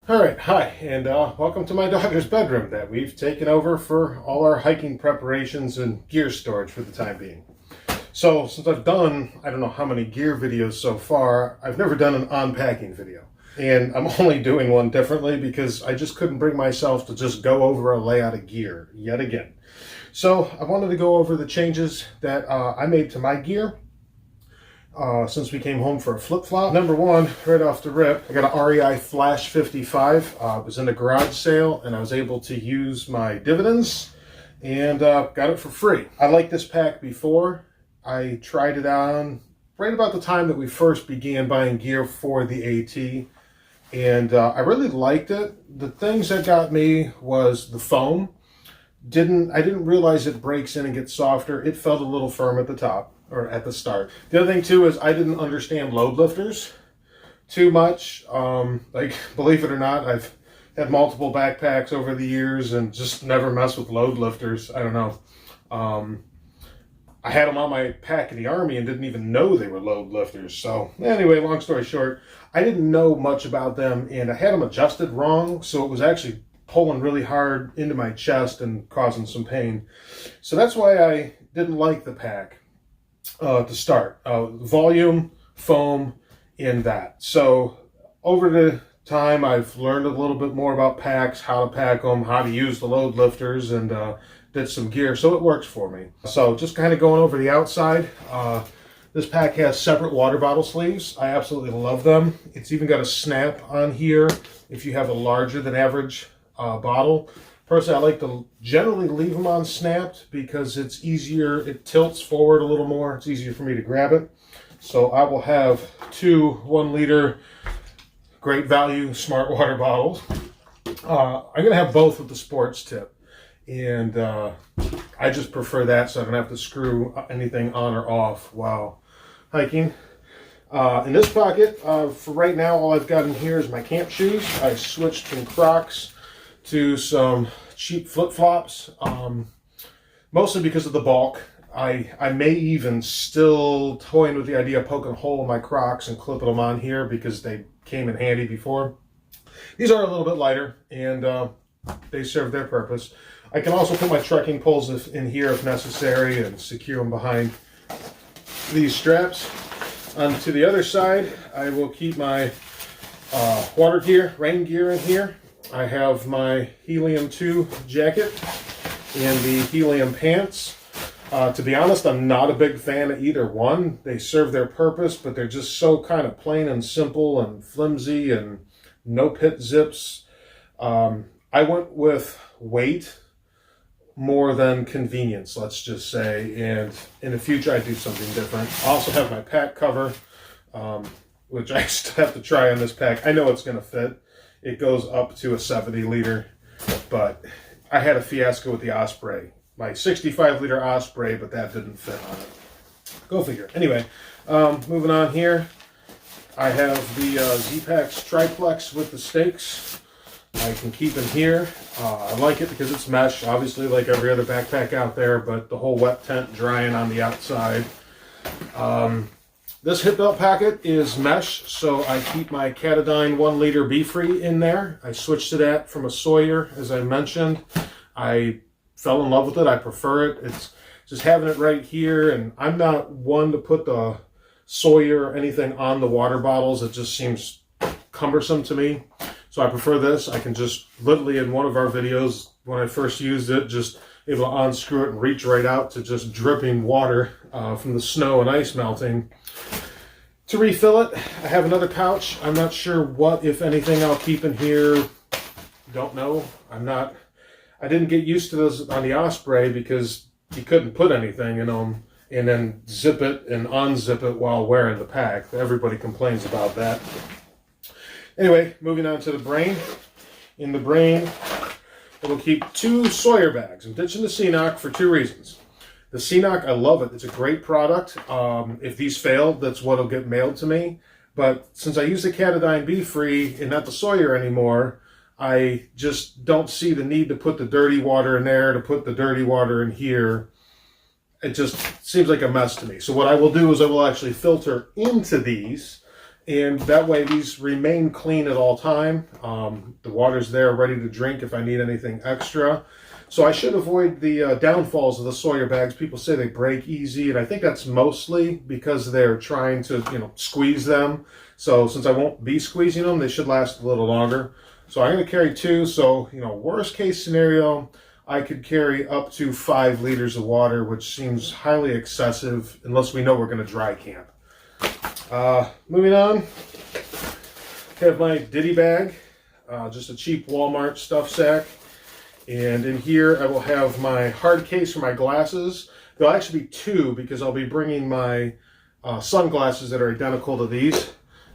All right, hi, and welcome to my daughter's bedroom that we've taken over for all our hiking preparations and gear storage for the time being. So, since I've done, I don't know how many gear videos so far, I've never done an unpacking video. And I'm only doing one differently because I just couldn't bring myself to just go over a layout of gear yet again. So, I wanted to go over the changes that I made to my gear since we came home for a flip-flop. Number one, right off the rip, I got an REI Flash 55. It was in a garage sale, and I was able to use my dividends, and got it for free. I liked this pack before. I tried it on right about the time that we first began buying gear for the AT, and I really liked it. The things that got me was the foam. I didn't realize it breaks in and gets softer. It felt a little firm at the top, or at the start. The other thing too is I didn't understand load lifters too much. Believe it or not, I've had multiple backpacks over the years and just never messed with load lifters. I don't know. I had them on my pack in the Army and didn't even know they were load lifters. So anyway, long story short, I didn't know much about them, and I had them adjusted wrong, so it was actually pulling really hard into my chest and causing some pain. So that's why I didn't like the pack to start. Volume, foam, in that. So over the time, I've learned a little bit more about packs, how to pack them, how to use the load lifters, and did some gear, so it works for me. So just kind of going over the outside, this pack has separate water bottle sleeves. I absolutely love them. It's even got a snap on here if you have a larger than average bottle. Personally, I like to generally leave them on snapped because it's easier, it tilts forward a little more, it's easier for me to grab it. So I will have two 1 liter great value smart water bottles. I'm going to have both with the sports tip. And I just prefer that so I don't have to screw anything on or off while hiking. In this pocket, for right now, all I've got in here is my camp shoes. I switched from Crocs to some cheap flip-flops, mostly because of the bulk. I may even still toying with the idea of poking a hole in my Crocs and clipping them on here because they came in handy before. These are a little bit lighter, and they serve their purpose. I can also put my trekking poles in here if necessary and secure them behind these straps. To the other side, I will keep my water gear, rain gear in here. I have my Helium 2 jacket and the Helium pants. To be honest, I'm not a big fan of either one. They serve their purpose, but they're just so kind of plain and simple and flimsy and no pit zips. I went with weight more than convenience, let's just say, and in the future I do something different. I also have my pack cover, which I still have to try on this pack. I know it's going to fit. It goes up to a 70 liter, but I had a fiasco with the Osprey. My 65 liter Osprey, but that didn't fit on it. Go figure. Anyway, moving on here, I have the Z-Packs Triplex with the stakes. I can keep in here. I like it because it's mesh, obviously like every other backpack out there, but the whole wet tent drying on the outside. This hip belt packet is mesh, so I keep my Katadyn 1 liter Be-Free in there. I switched to that from a Sawyer, as I mentioned. I fell in love with it. I prefer it. It's just having it right here, and I'm not one to put the Sawyer or anything on the water bottles. It just seems cumbersome to me. So I prefer this. I can just literally in one of our videos when I first used it, just able to unscrew it and reach right out to just dripping water from the snow and ice melting. To refill it, I have another pouch. I'm not sure what, if anything, I'll keep in here. Don't know. I didn't get used to those on the Osprey because you couldn't put anything in them and then zip it and unzip it while wearing the pack. Everybody complains about that. Anyway, moving on to the brain. In the brain, it will keep 2 Sawyer bags. I'm ditching the Ceanoc for 2 reasons. The Ceanoc, I love it. It's a great product. If these fail, that's what will get mailed to me. But since I use the Katadyn Be-Free and not the Sawyer anymore, I just don't see the need to put the dirty water in there, to put the dirty water in here. It just seems like a mess to me. So what I will do is I will actually filter into these And that way these remain clean at all time. The water's there ready to drink if I need anything extra. So I should avoid the downfalls of the Sawyer bags. People say they break easy, and I think that's mostly because they're trying to, squeeze them. So since I won't be squeezing them, they should last a little longer. So I'm going to carry 2. So, worst case scenario, I could carry up to 5 liters of water, which seems highly excessive unless we know we're going to dry camp. Moving on, I have my Ditty bag, just a cheap Walmart stuff sack. And in here, I will have my hard case for my glasses. There'll actually be 2 because I'll be bringing my sunglasses that are identical to these.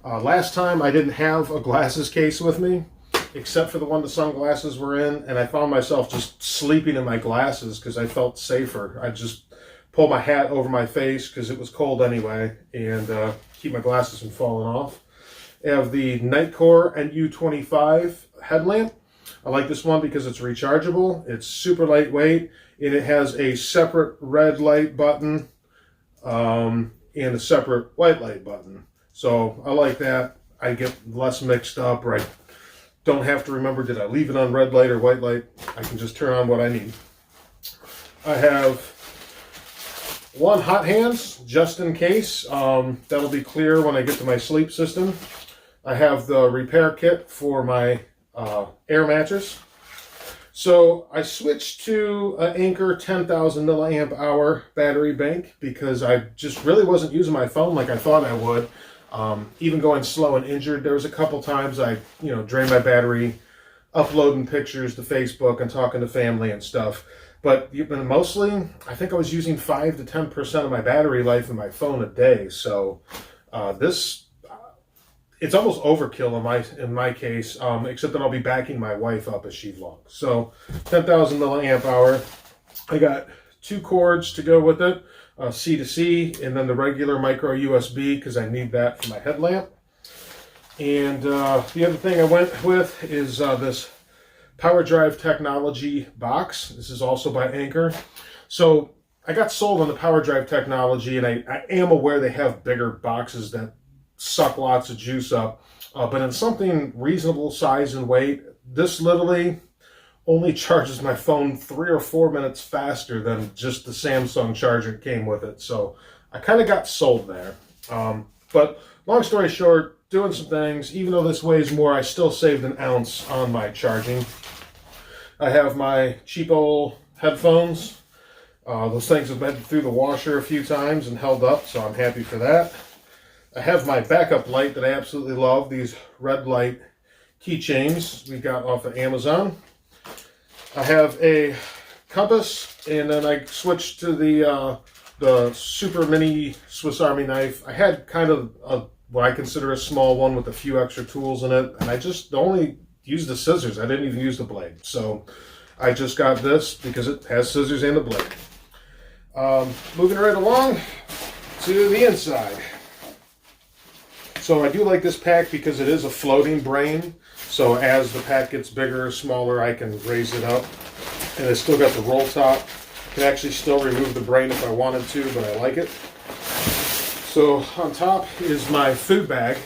Last time, I didn't have a glasses case with me, except for the one the sunglasses were in, and I found myself just sleeping in my glasses because I felt safer. I just pulled my hat over my face because it was cold anyway, and keep my glasses from falling off. I have the Nightcore NU25 headlamp. I like this one because it's rechargeable, it's super lightweight, and it has a separate red light button and a separate white light button. So I like that. I get less mixed up, or I don't have to remember, did I leave it on red light or white light? I can just turn on what I need. I have 1 hot hands, just in case. That'll be clear when I get to my sleep system. I have the repair kit for my air mattress. So I switched to an Anker 10,000 milliamp hour battery bank because I just really wasn't using my phone like I thought I would. Even going slow and injured, there was a couple times I, drained my battery, uploading pictures to Facebook and talking to family and stuff. But mostly, I think I was using 5 to 10% of my battery life in my phone a day. So it's almost overkill in my case, except that I'll be backing my wife up as she vlogs. So 10,000 milliamp hour. I got 2 cords to go with it, C to C, and then the regular micro USB because I need that for my headlamp. And the other thing I went with is this Power Drive Technology box. This is also by Anker. So I got sold on the Power Drive Technology, and I am aware they have bigger boxes that suck lots of juice up. But in something reasonable size and weight, this literally only charges my phone 3 or 4 minutes faster than just the Samsung charger that came with it. So I kind of got sold there. But long story short, doing some things, even though this weighs more, I still saved an ounce on my charging. I have my cheap old headphones. Those things have been through the washer a few times and held up, so I'm happy for that. I have my backup light that I absolutely love, these red light keychains we got off of Amazon. I have a compass, and then I switched to the super mini Swiss Army knife. I had kind of what I consider a small one with a few extra tools in it, and I just only used the scissors. I didn't even use the blade. So I just got this because it has scissors and a blade. Moving right along to the inside. So I do like this pack because it is a floating brain. So as the pack gets bigger or smaller, I can raise it up. And it's still got the roll top. I can actually still remove the brain if I wanted to, but I like it. So on top is my food bag.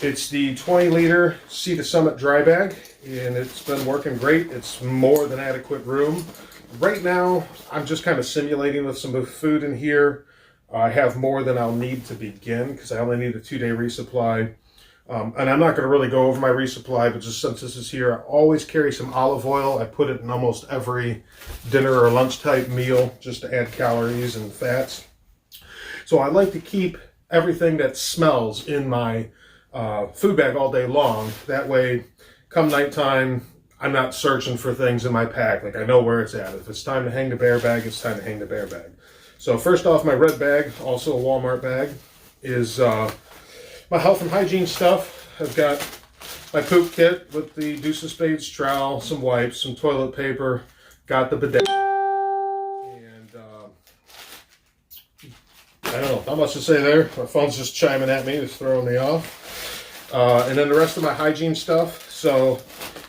It's the 20-liter Sea to Summit dry bag, and it's been working great. It's more than adequate room. Right now, I'm just kind of simulating with some food in here. I have more than I'll need to begin because I only need a 2-day resupply. And I'm not going to really go over my resupply, but just since this is here, I always carry some olive oil. I put it in almost every dinner or lunch type meal just to add calories and fats. So I like to keep everything that smells in my food bag all day long. That way, come nighttime, I'm not searching for things in my pack. Like, I know where it's at. If it's time to hang the bear bag, it's time to hang the bear bag. So first off, my red bag, also a Walmart bag, is my health and hygiene stuff. I've got my poop kit with the Deuce of Spades trowel, some wipes, some toilet paper, got the bidet. And I don't know, not much to say there. My phone's just chiming at me, it's throwing me off. And then the rest of my hygiene stuff. So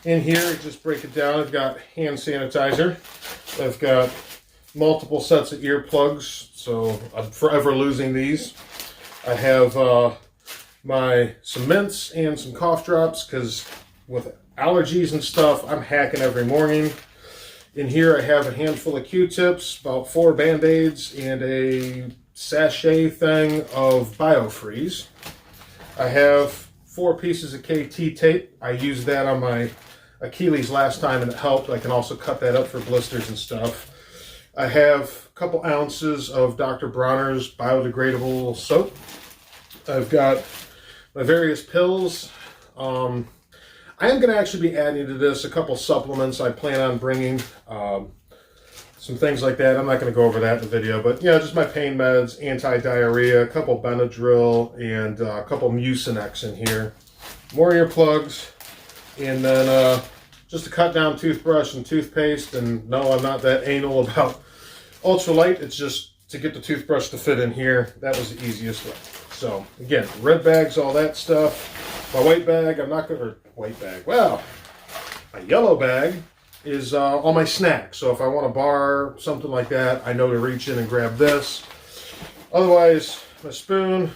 in here, just break it down. I've got hand sanitizer. I've got multiple sets of earplugs, so I'm forever losing these. I have some mints and some cough drops because with allergies and stuff, I'm hacking every morning. In here I have a handful of Q-tips, about 4 Band-Aids, and a sachet thing of BioFreeze. I have 4 pieces of KT tape. I used that on my Achilles last time and it helped. I can also cut that up for blisters and stuff. I have a couple ounces of Dr. Bronner's biodegradable soap. I've got my various pills. I am going to actually be adding to this a couple supplements I plan on bringing. Some things like that. I'm not going to go over that in the video, but yeah, just my pain meds, anti-diarrhea, a couple Benadryl, and a couple Mucinex in here. More earplugs, and then just a cut down toothbrush and toothpaste. And no, I'm not that anal about ultralight. It's just to get the toothbrush to fit in here. That was the easiest way. So again, red bags, all that stuff. My white bag, I'm not going to, white bag, well, my yellow bag is all my snacks. So if I want a bar, something like that, I know to reach in and grab this. Otherwise, my spoon,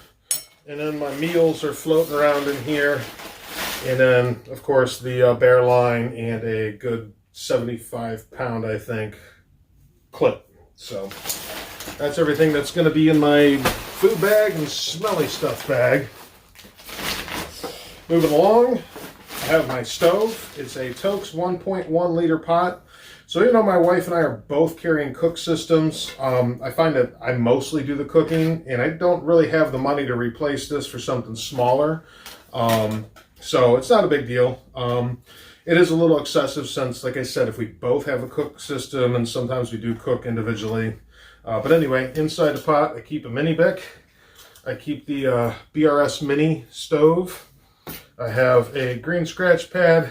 and then my meals are floating around in here. And then, of course, the bear line and a good 75-pound, I think, clip. So that's everything that's going to be in my food bag and smelly stuff bag. Moving along, I have my stove. It's a Tokes 1.1 liter pot. So even though my wife and I are both carrying cook systems, I find that I mostly do the cooking, and I don't really have the money to replace this for something smaller. So it's not a big deal. It is a little excessive since, like I said, if we both have a cook system, and sometimes we do cook individually. But anyway, inside the pot, I keep a mini Bic. I keep the BRS Mini stove. I have a green scratch pad,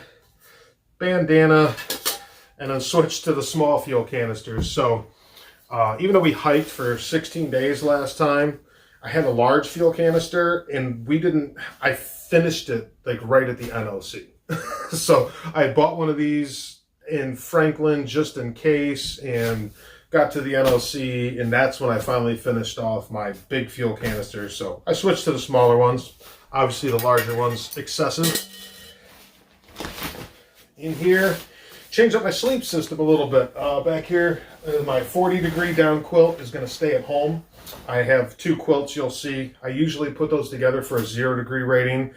bandana, and then switch to the small fuel canisters. So even though we hiked for 16 days last time, I had a large fuel canister, and I finished it like right at the NOC. So I bought one of these in Franklin just in case, and got to the NOC, and that's when I finally finished off my big fuel canisters. So I switched to the smaller ones. Obviously the larger one's excessive. In here, changed up my sleep system a little bit. Back here, my 40-degree down quilt is going to stay at home. I have 2 quilts you'll see. I usually put those together for a 0-degree rating.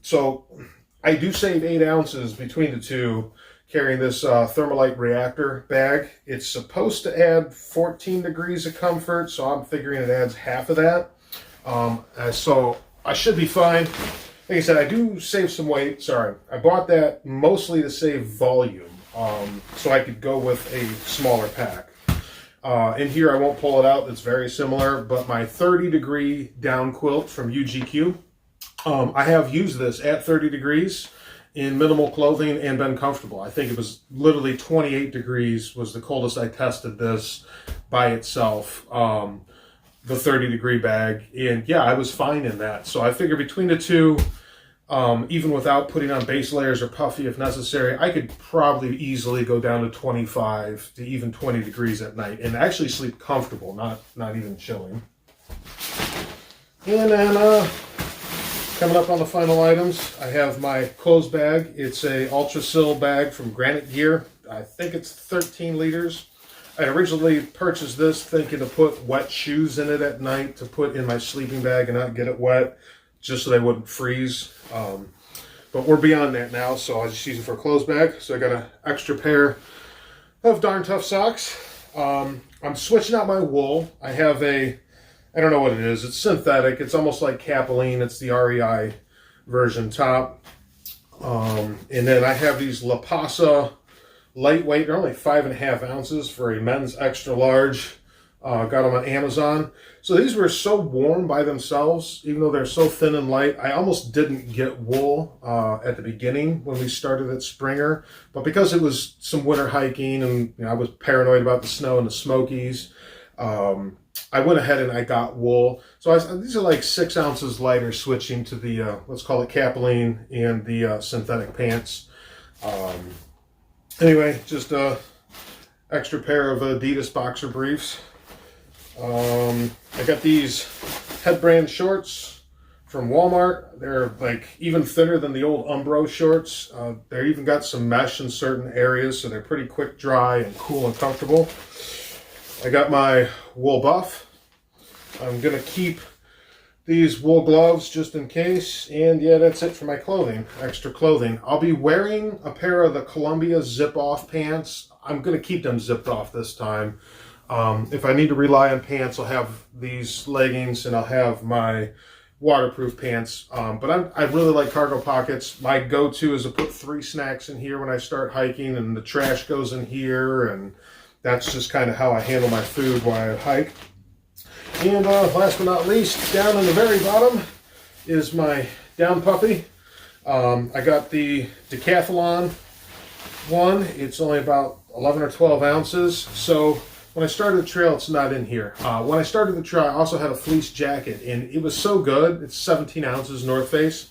So I do save 8 ounces between the two carrying this Thermalite reactor bag. It's supposed to add 14 degrees of comfort, so I'm figuring it adds half of that. So I should be fine. Like I said, I do save some weight. Sorry. I bought that mostly to save volume, so I could go with a smaller pack. In here, I won't pull it out. It's very similar, but my 30-degree down quilt from UGQ, I have used this at 30 degrees in minimal clothing and been comfortable. I think it was literally 28 degrees was the coldest I tested this by itself. The 30-degree bag, and yeah, I was fine in that. So I figure between the two, even without putting on base layers or puffy if necessary, I could probably easily go down to 25 to even 20 degrees at night and actually sleep comfortable, not even chilling. And then coming up on the final items, I have my clothes bag. It's a Ultrasil bag from Granite Gear. I think it's 13 liters. I originally purchased this thinking to put wet shoes in it at night to put in my sleeping bag and not get it wet, just so they wouldn't freeze. But we're beyond that now, so I just use it for a clothes bag. So I got an extra pair of Darn Tough socks. I'm switching out my wool. I have I don't know what it is. It's synthetic. It's almost like Capilene. It's the REI version top. And then I have these La Pasa lightweight. They're only 5.5 ounces for a men's extra large. Got them on Amazon. So these were so warm by themselves, even though they're so thin and light. I almost didn't get wool at the beginning when we started at Springer. But because it was some winter hiking and I was paranoid about the snow and the Smokies, I went ahead and I got wool. So these are like 6 ounces lighter, switching to the, let's call it Capilene and the synthetic pants. Anyway, just a extra pair of Adidas boxer briefs. I got these headbrand shorts from Walmart. They're like even thinner than the old Umbro shorts. They even got some mesh in certain areas, so they're pretty quick dry and cool and comfortable. I got my wool buff. I'm going to keep these wool gloves just in case. And yeah, that's it for my clothing, extra clothing. I'll be wearing a pair of the Columbia zip-off pants. I'm going to keep them zipped off this time. If I need to rely on pants, I'll have these leggings and I'll have my waterproof pants. But I really like cargo pockets. My go-to is to put 3 snacks in here when I start hiking, and the trash goes in here, and that's just kind of how I handle my food while I hike. And last but not least, down in the very bottom is my down puppy. I got the Decathlon one. It's only about 11 or 12 ounces. So when I started the trail, it's not in here. When I started the trail, I also had a fleece jacket, and it was so good. It's 17 ounces North Face.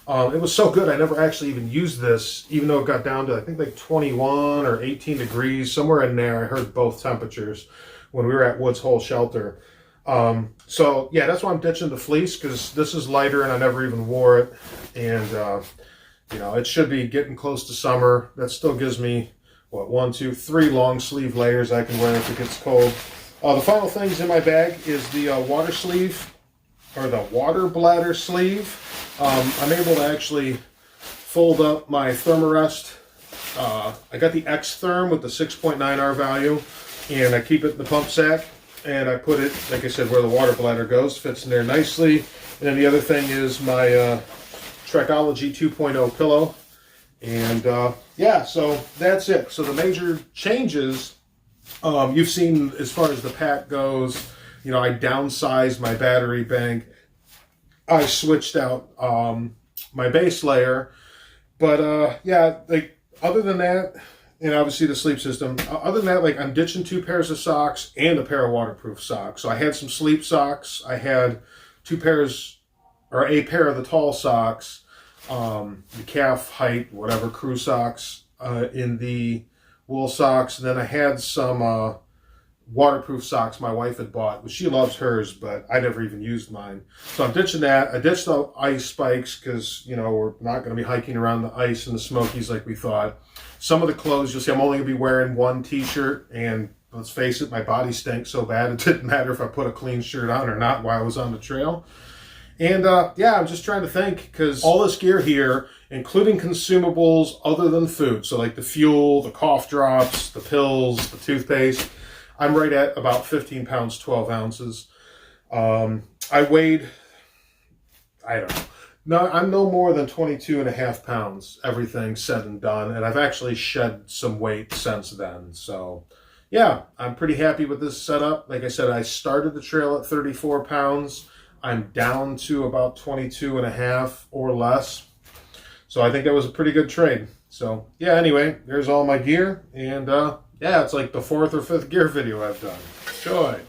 It was so good, I never actually even used this, even though it got down to, I think, like 21 or 18 degrees, somewhere in there. I heard both temperatures when we were at Woods Hole Shelter. So, yeah, that's why I'm ditching the fleece, because this is lighter and I never even wore it. And, you know, it should be getting close to summer. That still gives me, what, 1, 2, 3 long sleeve layers I can wear if it gets cold. The final things in my bag is the water sleeve, or the water bladder sleeve. I'm able to actually fold up my Thermarest. I got the X-Therm with the 6.9 R value, and I keep it in the pump sack, and I put it, like I said, where the water bladder goes. Fits in there nicely. And then the other thing is my Trekology 2.0 pillow. And yeah, so that's it. So the major changes you've seen as far as the pack goes. You know, I downsized my battery bank. I switched out my base layer, but yeah, like other than that, and obviously the sleep system, other than that, like I'm ditching 2 pairs of socks and a pair of waterproof socks. So I had some sleep socks. I had 2 pairs, or a pair of the tall socks, the calf height, whatever, crew socks in the wool socks. And then I had some waterproof socks my wife had bought. She loves hers, but I never even used mine. So I'm ditching that. I ditched the ice spikes because, you know, we're not going to be hiking around the ice and the Smokies like we thought. Some of the clothes, you'll see I'm only going to be wearing 1 t-shirt, and let's face it, my body stank so bad it didn't matter if I put a clean shirt on or not while I was on the trail. And yeah, I'm just trying to think, because all this gear here, including consumables other than food, so like the fuel, the cough drops, the pills, the toothpaste, I'm right at about 15 pounds, 12 ounces. I weighed, I don't know. No, I'm no more than 22 and a half pounds, everything said and done. And I've actually shed some weight since then. So yeah, I'm pretty happy with this setup. Like I said, I started the trail at 34 pounds. I'm down to about 22 and a half or less. So I think that was a pretty good trade. So yeah, anyway, there's all my gear. And yeah, it's like the 4th or 5th gear video I've done. Enjoy.